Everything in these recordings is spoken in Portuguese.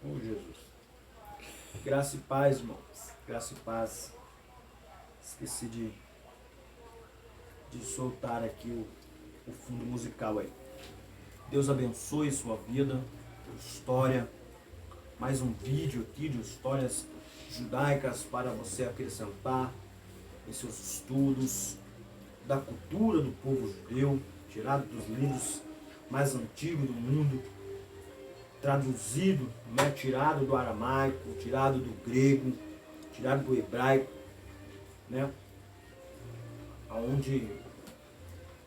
Oh, Jesus. Graça e paz, irmãos. Graça e paz. Esqueci de soltar aqui o fundo musical aí. Deus abençoe sua vida, história. Mais um vídeo aqui de histórias judaicas para você acrescentar em seus estudos da cultura do povo judeu, tirado dos livros mais antigos do mundo, traduzido, né, tirado do aramaico, tirado do grego, tirado do hebraico, né, onde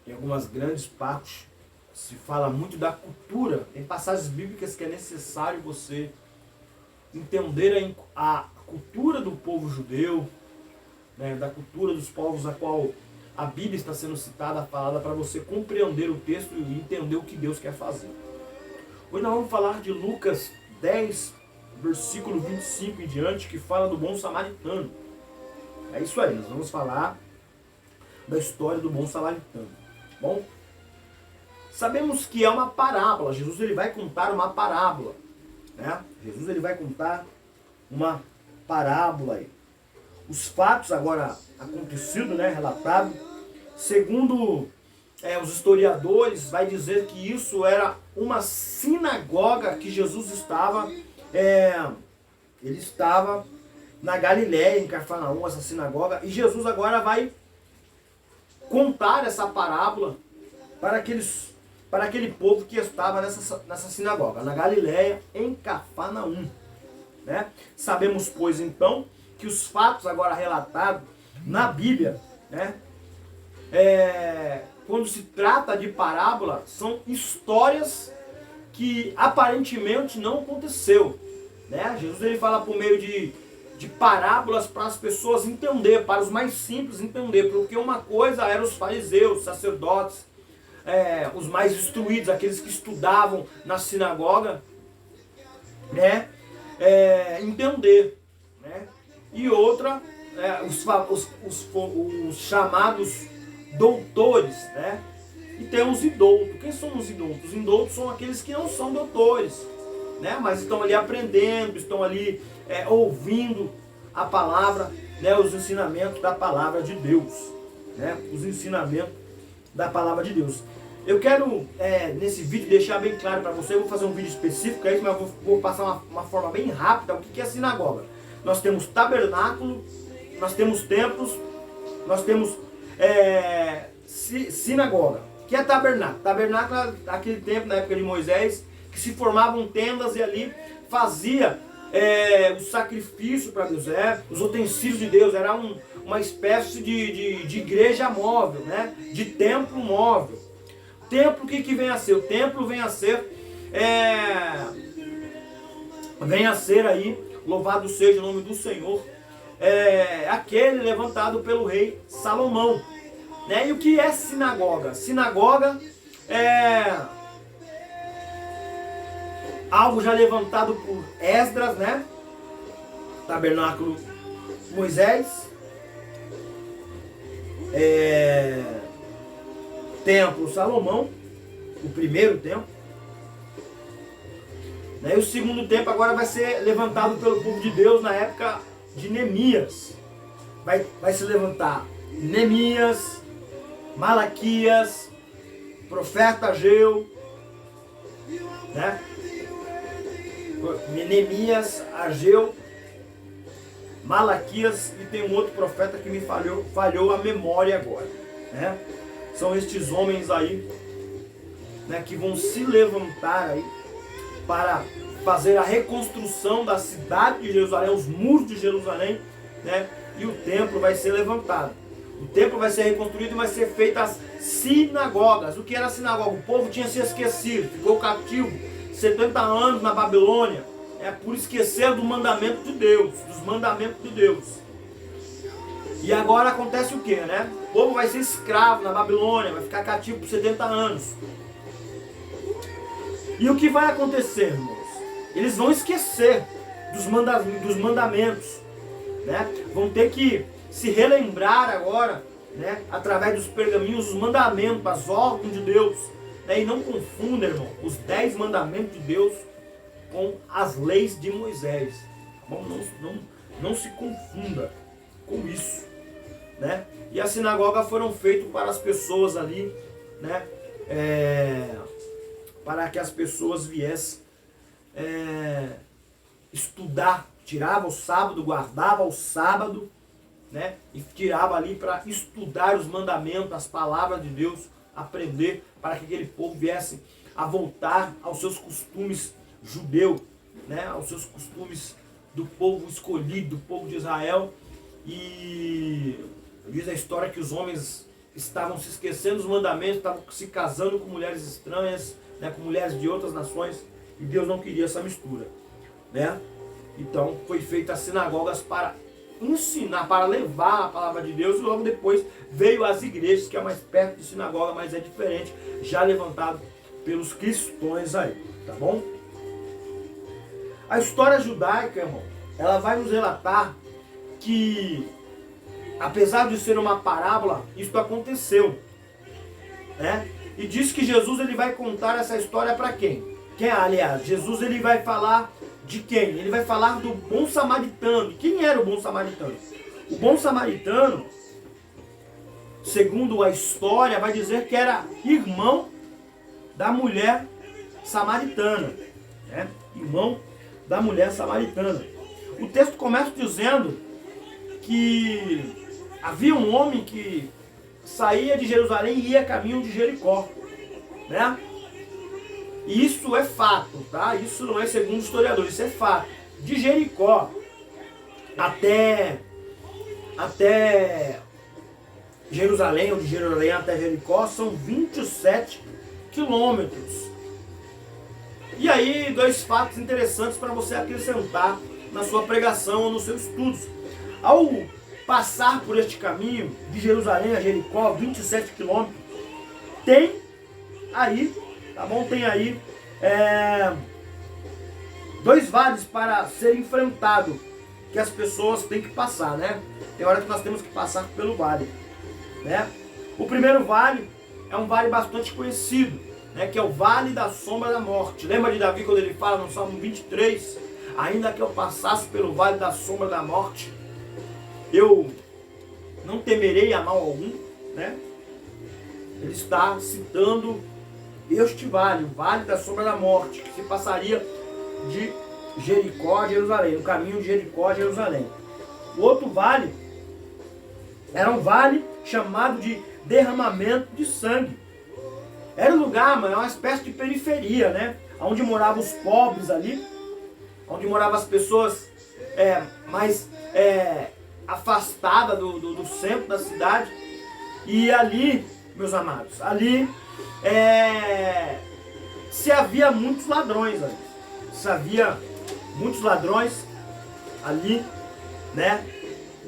em algumas grandes partes se fala muito da cultura. Tem passagens bíblicas que é necessário você entender a cultura do povo judeu, né, da cultura dos povos a qual a Bíblia está sendo citada, falada, para você compreender o texto e entender o que Deus quer fazer. Hoje nós vamos falar de Lucas 10, versículo 25 em diante, que fala do bom samaritano. É isso aí, nós vamos falar da história do bom samaritano. Bom, sabemos que é uma parábola. Jesus ele vai contar uma parábola, né? Jesus ele vai contar uma parábola aí. Os fatos agora acontecidos, né, relatados, segundo os historiadores, vai dizer que isso era uma sinagoga que Jesus estava, ele estava na Galiléia, em Cafarnaum, essa sinagoga, e Jesus agora vai contar essa parábola para aquele povo que estava nessa sinagoga, na Galiléia, em Cafarnaum, né? Sabemos, pois, então, que os fatos agora relatados na Bíblia, né, quando se trata de parábola, são histórias que aparentemente não aconteceu, né? Jesus ele fala por meio de parábolas para as pessoas entender, para os mais simples entender, porque uma coisa eram os fariseus, sacerdotes, os mais instruídos, aqueles que estudavam na sinagoga, né, entender, né? E outra, os chamados doutores, né? E tem os indoutos. Quem são os indoutos? Os indoutos são aqueles que não são doutores, né? Mas estão ali aprendendo, estão ali ouvindo a palavra, né? Os ensinamentos da palavra de Deus, né? Os ensinamentos da palavra de Deus. Eu quero, nesse vídeo, deixar bem claro para você. Eu vou fazer um vídeo específico, mas eu vou passar uma forma bem rápida o que é a sinagoga. Nós temos tabernáculo, nós temos templos, nós temos sinagoga. O que é tabernáculo? Tabernáculo é aquele tempo, na época de Moisés, que se formavam tendas e ali fazia o sacrifício para Deus, os utensílios de Deus. Era uma espécie de igreja móvel, né? De templo móvel. Templo, o que vem a ser? O templo vem a ser aí, louvado seja o nome do Senhor, aquele levantado pelo rei Salomão, né? E o que é sinagoga? Sinagoga é algo já levantado por Esdras, né? Tabernáculo Moisés, templo Salomão, o primeiro templo, né? E o segundo templo agora vai ser levantado pelo povo de Deus na época de Neemias. Vai se levantar Neemias, Malaquias, profeta Ageu, né? Neemias, Ageu, Malaquias, e tem um outro profeta que me falhou a memória agora, né? São estes homens aí, né, que vão se levantar aí para fazer a reconstrução da cidade de Jerusalém, os muros de Jerusalém, né? E o templo vai ser levantado. O templo vai ser reconstruído e vai ser feitas as sinagogas. O que era sinagoga? O povo tinha se esquecido, ficou cativo 70 anos na Babilônia, por esquecer do mandamento de Deus, dos mandamentos de Deus. E agora acontece o que, né? O povo vai ser escravo na Babilônia, vai ficar cativo por 70 anos. E o que vai acontecer, irmãos? Eles vão esquecer dos mandamentos, né? Vão ter que se relembrar agora, né? Através dos pergaminhos, os mandamentos, as ordens de Deus, né? E não confunda, irmão, os 10 mandamentos de Deus com as leis de Moisés. Bom, não se confunda com isso, né? E a sinagoga foram feitas para as pessoas ali, né? Para que as pessoas viessem estudar, tirava o sábado, guardava o sábado, né? E tirava ali para estudar os mandamentos, as palavras de Deus, aprender, para que aquele povo viesse a voltar aos seus costumes judeus, né? Aos seus costumes do povo escolhido, do povo de Israel. E diz a história que os homens estavam se esquecendo dos mandamentos, estavam se casando com mulheres estranhas, né? Com mulheres de outras nações, e Deus não queria essa mistura, né? Então foi feita as sinagogas para ensinar, para levar a palavra de Deus, e logo depois veio as igrejas, que é mais perto de sinagoga, mas é diferente, já levantado pelos cristãos aí, tá bom? A história judaica, irmão, ela vai nos relatar que, apesar de ser uma parábola, isso aconteceu, né? E diz que Jesus ele vai contar essa história para quem? Aliás, Jesus ele vai falar de quem? Ele vai falar do bom samaritano. Quem era o bom samaritano? O bom samaritano, segundo a história, vai dizer que era irmão da mulher samaritana, né? Irmão da mulher samaritana. O texto começa dizendo que havia um homem que saía de Jerusalém e ia a caminho de Jericó, né? E isso é fato, tá? Isso não é segundo historiadores, isso é fato. De Jericó até Jerusalém, ou de Jerusalém até Jericó, são 27 quilômetros. E aí, dois fatos interessantes para você acrescentar na sua pregação ou nos seus estudos. Ao passar por este caminho, de Jerusalém a Jericó, 27 quilômetros, tem aí, tá bom? Tem aí dois vales para ser enfrentado, que as pessoas têm que passar, né? Tem hora que nós temos que passar pelo vale, né? O primeiro vale é um vale bastante conhecido, né? Que é o Vale da Sombra da Morte. Lembra de Davi quando ele fala no Salmo 23? Ainda que eu passasse pelo Vale da Sombra da Morte, eu não temerei a mal algum, né? Ele está citando este vale, o Vale da Sombra da Morte, que se passaria de Jericó a Jerusalém, no caminho de Jericó a Jerusalém. O outro vale era um vale chamado de derramamento de sangue. Era um lugar, mano, uma espécie de periferia, né? Onde moravam os pobres ali, onde moravam as pessoas mais afastadas do centro da cidade. E ali, meus amados, ali se havia muitos ladrões ali. Se havia muitos ladrões ali, né?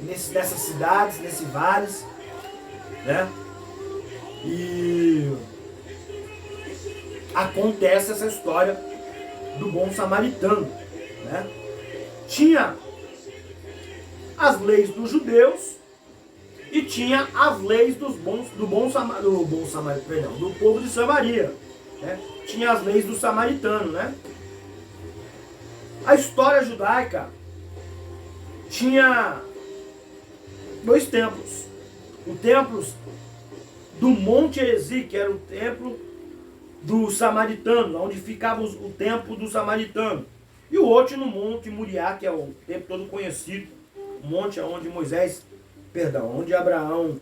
Nessas cidades, nesses vales, né? E acontece essa história do bom samaritano, né? Tinha as leis dos judeus e tinha as leis do povo de Samaria, né? Tinha as leis do samaritano, né? A história judaica tinha dois templos. O templo do Monte Heresi, que era o templo do samaritano, onde ficava o templo do samaritano. E o outro no Monte Moriá, que é o templo todo conhecido, o monte onde onde Abraão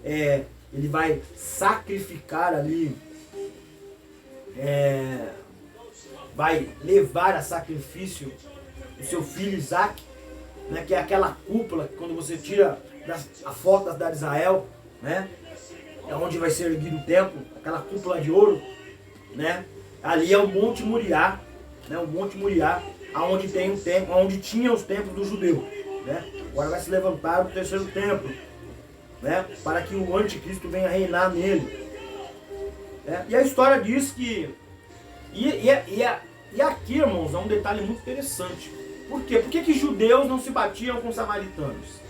ele vai sacrificar ali, vai levar a sacrifício o seu filho Isaac, né, que é aquela cúpula que quando você tira a foto da cidade de Israel, né, é onde vai ser erguido o templo, aquela cúpula de ouro, né, ali é o Monte Moriá, né, o Monte Moriá, onde tem o templo, onde tinha os templos do judeu, né, agora vai se levantar o terceiro templo, né, para que o anticristo venha reinar nele, né? E a história diz que e aqui, irmãos, é um detalhe muito interessante. Por quê? Por que judeus não se batiam com samaritanos?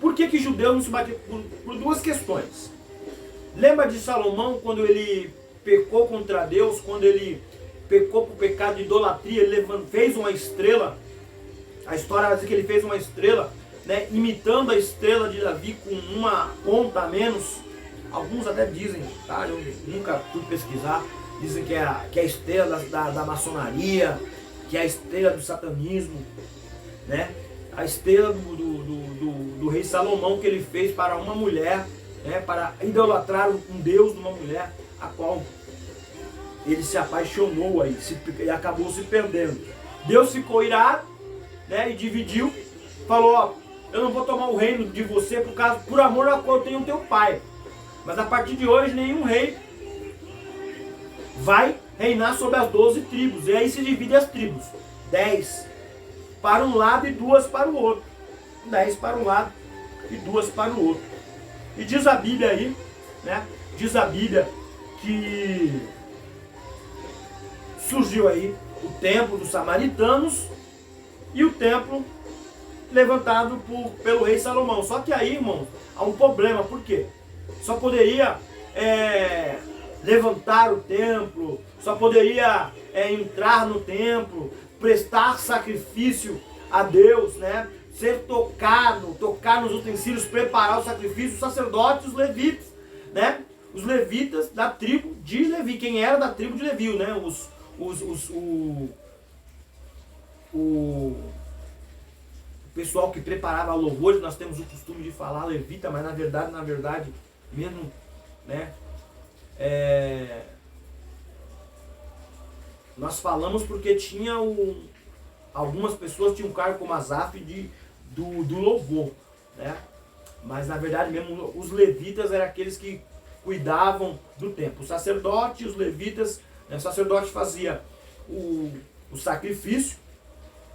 Por que judeus não se batiam? Por duas questões. Lembra de Salomão, quando ele pecou contra Deus, quando ele pecou por pecado de idolatria, ele fez uma estrela. A história vai dizer que ele fez uma estrela, né, imitando a estrela de Davi com uma ponta a menos. Alguns até dizem, tá? Eu nunca fui pesquisar, dizem que é a estrela da maçonaria, que é a estrela do satanismo, né? A estrela do rei Salomão que ele fez para uma mulher, né, para idolatrar um deus de uma mulher, a qual ele se apaixonou aí, e acabou se perdendo. Deus ficou irado, né, e dividiu, falou, ó, eu não vou tomar o reino de você por amor a qual eu tenho teu pai. Mas a partir de hoje nenhum rei vai reinar sobre as 12 tribos. E aí se divide as tribos. 10 para um lado e 2 para o outro. 10 para um lado e 2 para o outro. E diz a Bíblia aí, né? Diz a Bíblia que surgiu aí o templo dos samaritanos e o templo levantado pelo rei Salomão. Só que aí, irmãos, há um problema. Por quê? Só poderia levantar o templo, só poderia entrar no templo, prestar sacrifício a Deus, né? Ser tocado, tocar nos utensílios, preparar o sacrifício, os sacerdotes, os levitas, né? Os levitas da tribo de Levi. Quem era da tribo de Levi, né? O pessoal que preparava louvores, nós temos o costume de falar levita, mas na verdade, mesmo, né? Nós falamos porque tinha algumas pessoas tinham um cargo como Asaf do louvor, né? Mas na verdade mesmo os levitas eram aqueles que cuidavam do templo. O sacerdote e os levitas, né? O sacerdote fazia o sacrifício,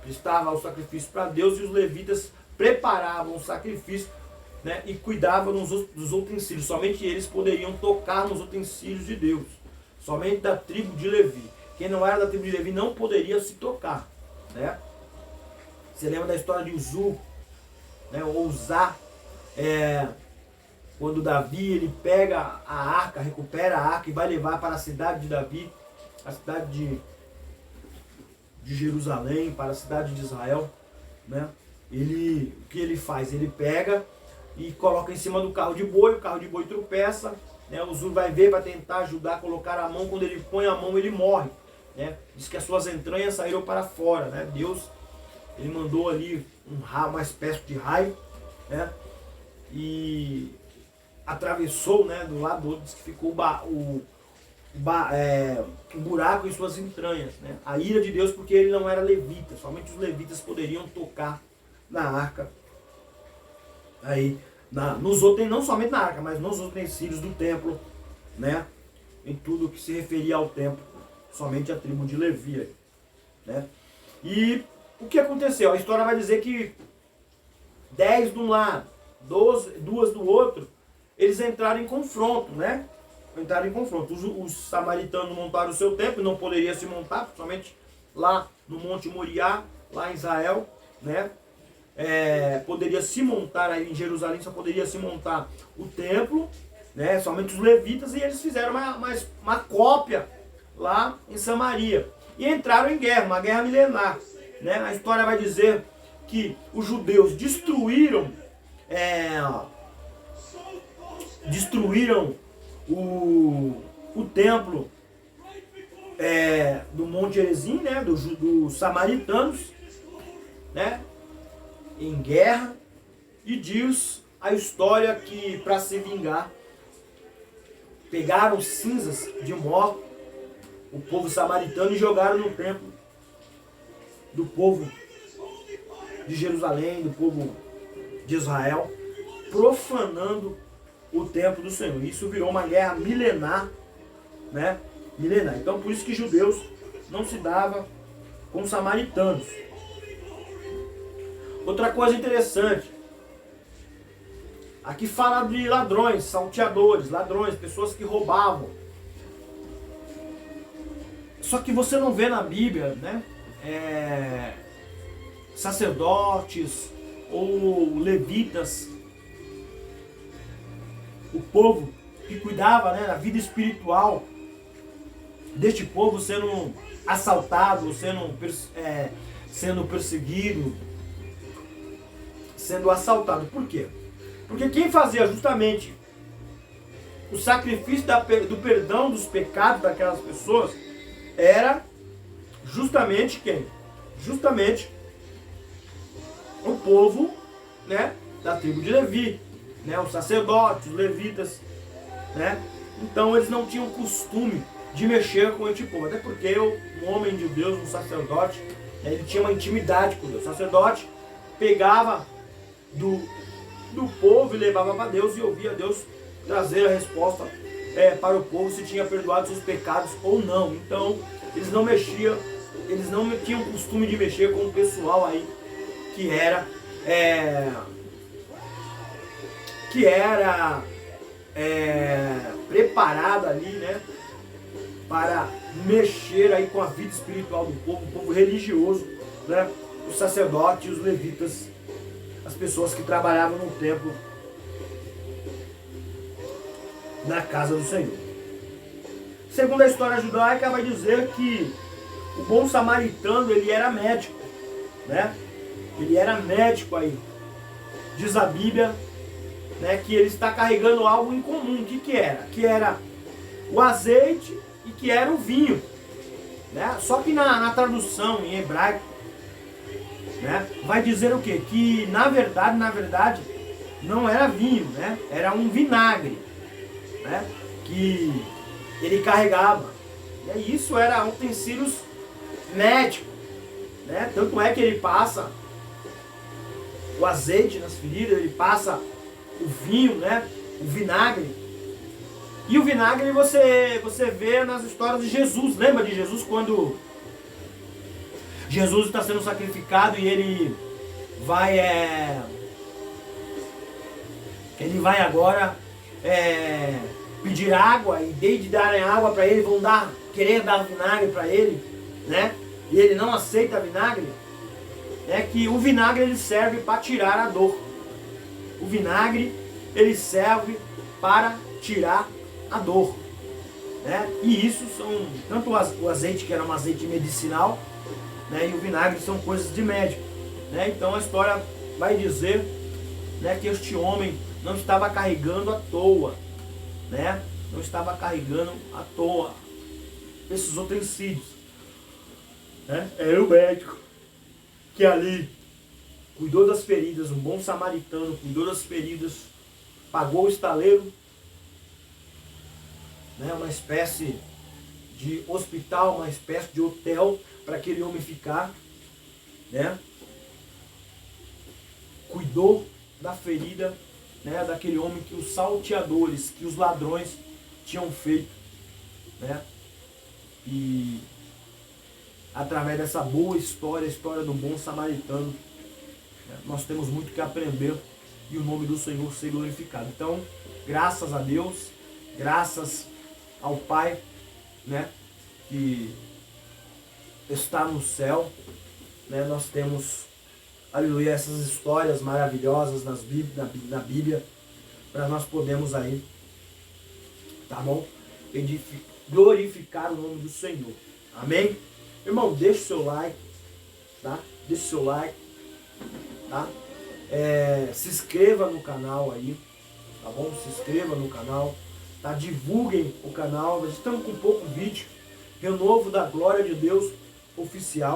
prestava o sacrifício para Deus, e os levitas preparavam o sacrifício, né? E cuidavam dos utensílios. Somente eles poderiam tocar nos utensílios de Deus. Somente da tribo de Levi. Quem não era da tribo de Levi não poderia se tocar, né? Você lembra da história de Uzu, né? Ou Uzá, quando Davi ele pega a arca, recupera a arca e vai levar para a cidade de Davi, a cidade de Jerusalém, para a cidade de Israel, né? O que ele faz? Ele pega e coloca em cima do carro de boi, o carro de boi tropeça, né? O Uzu vai ver, vai tentar ajudar a colocar a mão, quando ele põe a mão ele morre, né? Diz que as suas entranhas saíram para fora, né? Deus, ele mandou ali uma espécie de raio, né? E atravessou, né, do lado do outro, diz que ficou um buraco em suas entranhas, né? A ira de Deus, porque ele não era levita, somente os levitas poderiam tocar na arca, aí, não somente na arca, mas nos utensílios do templo, né? Em tudo que se referia ao templo, somente a tribo de Levi, né? E o que aconteceu? A história vai dizer que 10 de um lado, 2 do outro, eles entraram em confronto, né? Entraram em confronto. Os samaritanos montaram o seu templo, não poderia se montar, somente lá no Monte Moriá, lá em Israel, né? Poderia se montar aí em Jerusalém, só poderia se montar o templo, né? Somente os levitas, e eles fizeram uma cópia lá em Samaria. E entraram em guerra, uma guerra milenar, né? A história vai dizer que os judeus destruíram o templo do Monte Gerizim, né? Dos samaritanos, né? Em guerra. E diz a história que, para se vingar, pegaram cinzas de morto, o povo samaritano, e jogaram no templo do povo de Jerusalém, do povo de Israel, profanando o templo do Senhor. Isso virou uma guerra milenar, né? Milenar. Então por isso que judeus não se davam com samaritanos. Outra coisa interessante, aqui fala de ladrões, salteadores, ladrões, pessoas que roubavam. Só que você não vê na Bíblia, né? Sacerdotes ou levitas, o povo que cuidava, né, da vida espiritual deste povo sendo assaltado, sendo perseguido, sendo assaltado. Por quê? Porque quem fazia justamente o sacrifício do perdão dos pecados daquelas pessoas era justamente quem? Justamente o povo, né, da tribo de Levi, né, os sacerdotes, os levitas, né? Então eles não tinham costume de mexer com esse povo, até porque um homem de Deus, um sacerdote, né, ele tinha uma intimidade com Deus. O sacerdote pegava do povo e levava para Deus e ouvia Deus trazer a resposta para o povo se tinha perdoado seus pecados ou não. Então eles não tinham costume de mexer com o pessoal aí que era preparado ali, né, para mexer aí com a vida espiritual do povo, o povo religioso, né, os sacerdotes, os levitas, as pessoas que trabalhavam no templo, na casa do Senhor. Segundo a história judaica, vai dizer que o bom samaritano, ele era médico, né? Ele era médico aí. Diz a Bíblia, né, que ele está carregando algo em comum. O que era? Que era o azeite e que era o vinho, né? Só que na tradução em hebraico, né, vai dizer o quê? Que na verdade, não era vinho, né? Era um vinagre, né, que ele carregava. E isso era utensílios médicos, né? Tanto é que ele passa o azeite nas feridas, ele passa o vinho, né, o vinagre. E o vinagre você vê nas histórias de Jesus. Lembra de Jesus quando Jesus está sendo sacrificado e ele vai agora pedir água, e desde darem água para ele, vão querer dar vinagre para ele, né? E ele não aceita vinagre. Que o vinagre ele serve para tirar a dor. O vinagre ele serve para tirar a dor, né? E isso são tanto o azeite, que era um azeite medicinal, né, e o vinagre são coisas de médico, né? Então a história vai dizer, né, que este homem não estava carregando à toa, né? Não estava carregando à toa esses utensílios, né? Era o médico que ali cuidou das feridas, um bom samaritano cuidou das feridas, pagou o estaleiro, né, uma espécie de hospital, uma espécie de hotel para aquele homem ficar, né? Cuidou da ferida, né, daquele homem que os salteadores, que os ladrões tinham feito, né? E através dessa boa história, a história do bom samaritano, né, nós temos muito que aprender e o nome do Senhor ser glorificado. Então, graças a Deus, graças ao Pai, né, que está no céu, né, nós temos, aleluia, essas histórias maravilhosas na Bíblia, para nós podermos aí, tá bom? Glorificar o nome do Senhor. Amém? Irmão, deixa o seu like, tá? Deixa o seu like, tá? Se inscreva no canal aí, tá bom? Se inscreva no canal, tá? Divulguem o canal. Nós estamos com pouco vídeo. Renovo da Glória de Deus oficial,